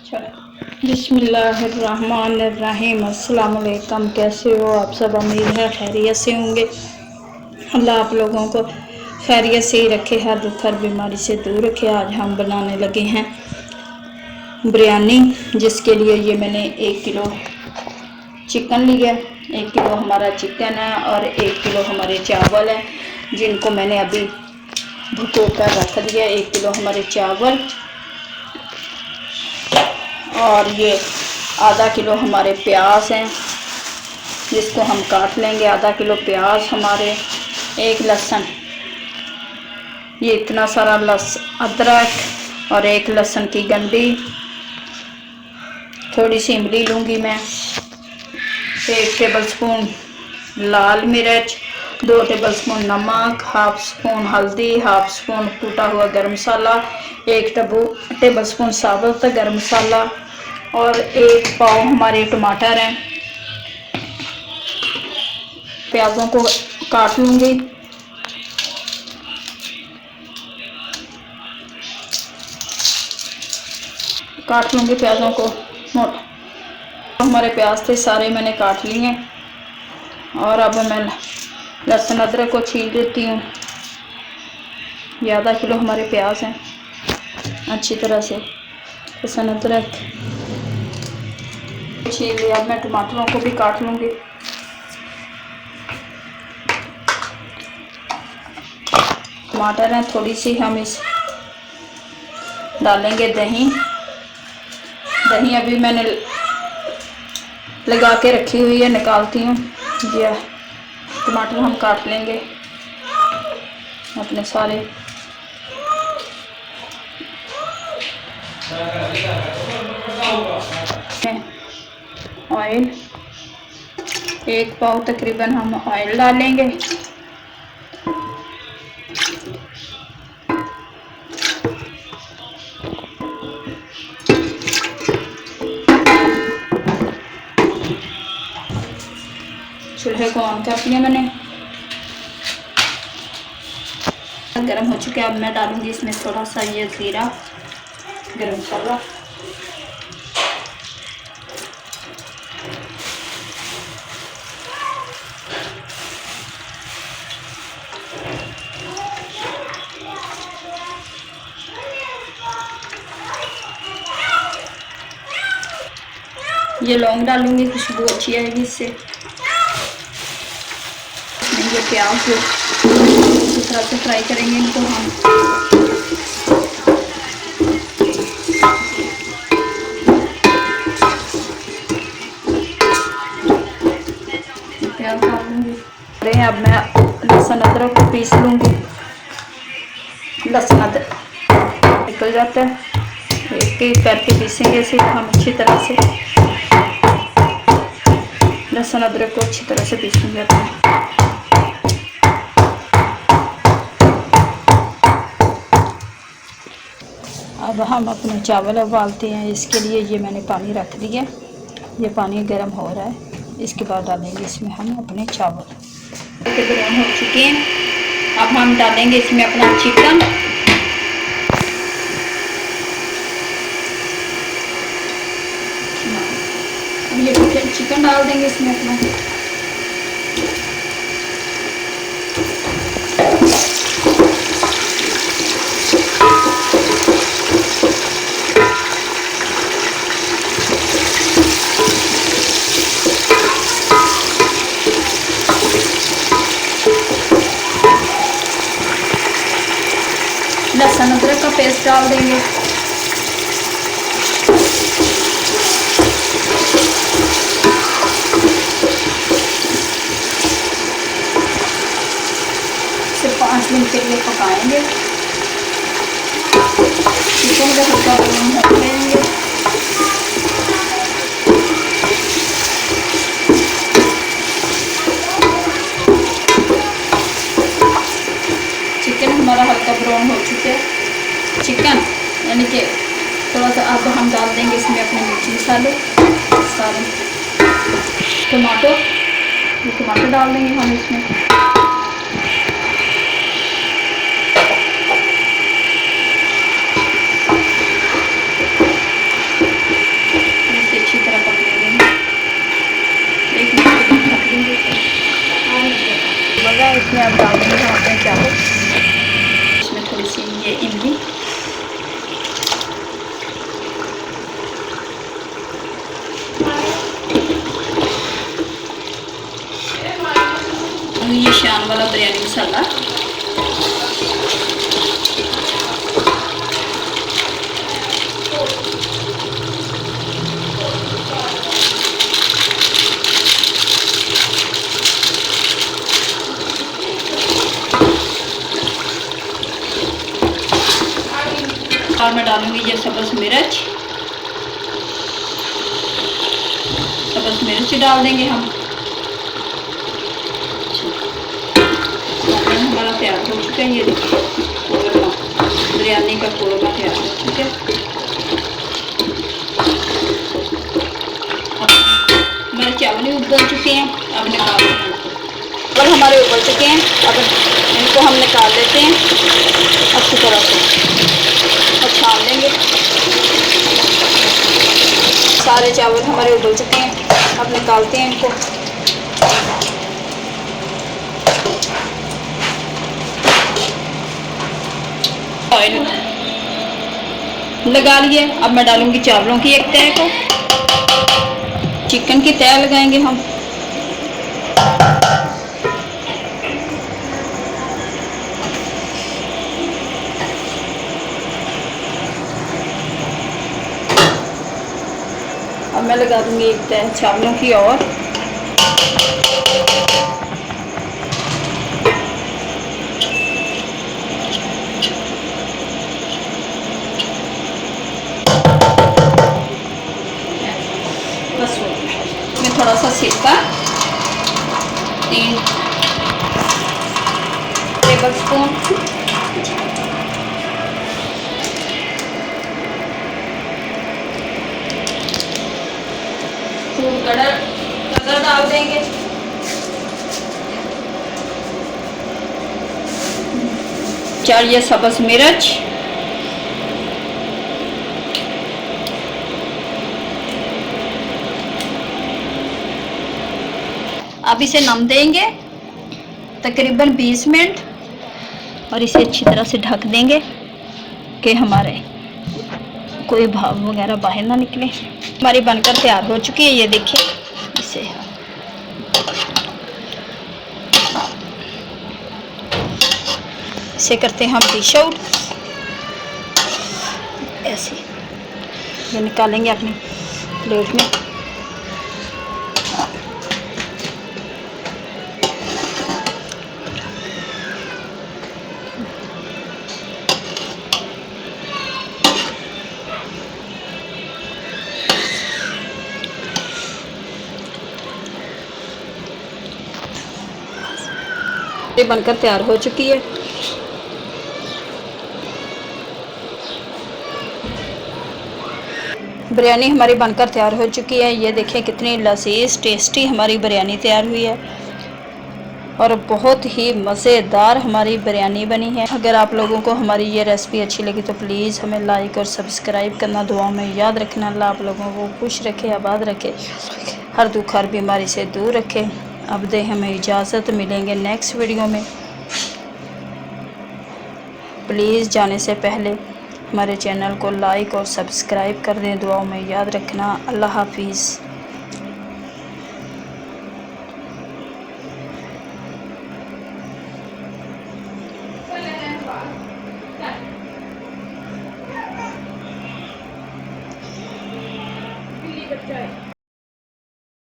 बिस्मिल्लाहिर्रहमानिर्रहीम। अस्सलाम वालेकुम। कैसे हो आप सब? उम्मीद है खैरियत से होंगे। अल्लाह आप लोगों को खैरियत से ही रखे, हर दुख हर बीमारी से दूर रखे। आज हम बनाने लगे हैं बिरयानी, जिसके लिए ये मैंने 1 किलो चिकन लिया। 1 किलो हमारा चिकन है और 1 किलो हमारे चावल हैं, जिनको मैंने अभी भिगो कर रख दिया। 1 किलो हमारे चावल और ये आधा किलो हमारे प्याज हैं, जिसको हम काट लेंगे। आधा किलो प्याज हमारे, 1 लहसुन, ये इतना सारा अदरक और 1 लहसुन की गंढी, थोड़ी सी इमली लूँगी मैं, 1 टेबलस्पून लाल मिर्च, 2 टेबलस्पून नमक, हाफ स्पून हल्दी, हाफ स्पून कूटा हुआ गरम मसाला, 1 टेबलस्पून साबुत गरम मसाला और 1 पाव हमारे टमाटर हैं। प्याज़ों को काट लूँगी। प्याज़ों को मोटा। हमारे प्याज थे सारे मैंने काट लिए और अब मैं लहसुन अदरक को छील देती हूँ। ये आधा किलो हमारे प्याज हैं, अच्छी तरह से लहसुन अदरक छील लिया। अब मैं टमाटरों को भी काट लूँगी। टमाटर हैं, थोड़ी सी हम इस डालेंगे दही अभी मैंने लगा के रखी हुई है, निकालती हूँ। ये टमाटर हम काट लेंगे अपने सारे। ऑयल 1 पाव तकरीबन हम ऑयल डालेंगे। चूल्हे को ऑन कर दिया मैंने, गर्म हो चुके हैं। अब मैं डालूंगी इसमें थोड़ा सा ये जीरा, गरम मसाला, ये लौंग डालूंगी, खुशबू अच्छी आएगी इससे। ये प्याज को इस तरह से फ्राई करेंगे इनको हम। प्याज डालूंगी। अब मैं लहसुन अदरक को पीस लूँगी। लहसुन अदरक निकल जाता है, एक एक करके पीसेंगे इसे हम अच्छी तरह से। लहसुन अदरक को अच्छी तरह से पीसेंगे अपने। अब हम अपने चावल उबालते हैं। इसके लिए ये मैंने पानी रख दिया, ये पानी गर्म हो रहा है। इसके बाद डालेंगे इसमें हम अपने चावल, गर्म हो चुके हैं। अब हम डालेंगे इसमें अपना चिकन। ये चिकन डाल देंगे इसमें अपना। लहसुन अदरक का पेस्ट डाल देंगे। इसे 5 मिनट के लिए पकाएंगे। चिकन को हल्का ब्राउन कर लेंगे। चिकन हमारा हल्का ब्राउन हो चुका है। चिकन यानी कि थोड़ा सा अब हम डाल देंगे इसमें अपने मिर्ची मसाले सारे। टमाटर डाल देंगे हम इसमें। है। इसमें अब डाल देंगे हम अपने चावल। इसमें थोड़ी सी ये इमली, ये शान वाला बिरयानी मसाला, और मैं डालूंगी ये सब्ज़ मिर्च डाल देंगे हम। हमारा तैयार हो चुका है, ये देखिए कोरमा, बिरयानी का कोरमा तैयार हो चुका है। हमारे चावल उबल चुके हैं, अब निकाल देंगे। चावल हमारे उबल चुके हैं, अब इनको हम निकाल लेते हैं अच्छी तरह से और छान लेंगे। सारे चावल हमारे उबल चुके हैं, अब निकालते हैं इनको। ऑयल लगा लिए, अब मैं डालूंगी चावलों की एक तह को, चिकन की तह लगाएंगे हम। अब मैं लगा दूंगी एक तह चावलों की और बस मैं थोड़ा सा सिरका 3 टेबल स्पून, फूड कलर डाल देंगे, चार ये सब्ज़ मिर्च, अब इसे नम देंगे तकरीबन 20 मिनट और इसे अच्छी तरह से ढक देंगे कि हमारे कोई भाप वगैरह बाहर ना निकले। हमारी बनकर तैयार हो चुकी है, ये देखिए। इसे करते हैं हम डिश आउट, ऐसे ये निकालेंगे अपनी प्लेट में। ये बनकर तैयार हो चुकी है। बिरयानी हमारी बनकर तैयार हो चुकी है, ये देखिए कितनी लजीज टेस्टी हमारी बिरयानी तैयार हुई है और बहुत ही मज़ेदार हमारी बिरयानी बनी है। अगर आप लोगों को हमारी ये रेसिपी अच्छी लगी तो प्लीज़ हमें लाइक और सब्सक्राइब करना, दुआ में याद रखना। अल्लाह आप लोगों को खुश रखे, आबाद रखे, हर दुख हर बीमारी से दूर रखे। अब दे हमें इजाज़त, मिलेंगे नेक्स्ट वीडियो में। प्लीज़ जाने से पहले हमारे चैनल को लाइक और सब्सक्राइब कर दें, दुआओं में याद रखना। अल्लाह हाफिज़।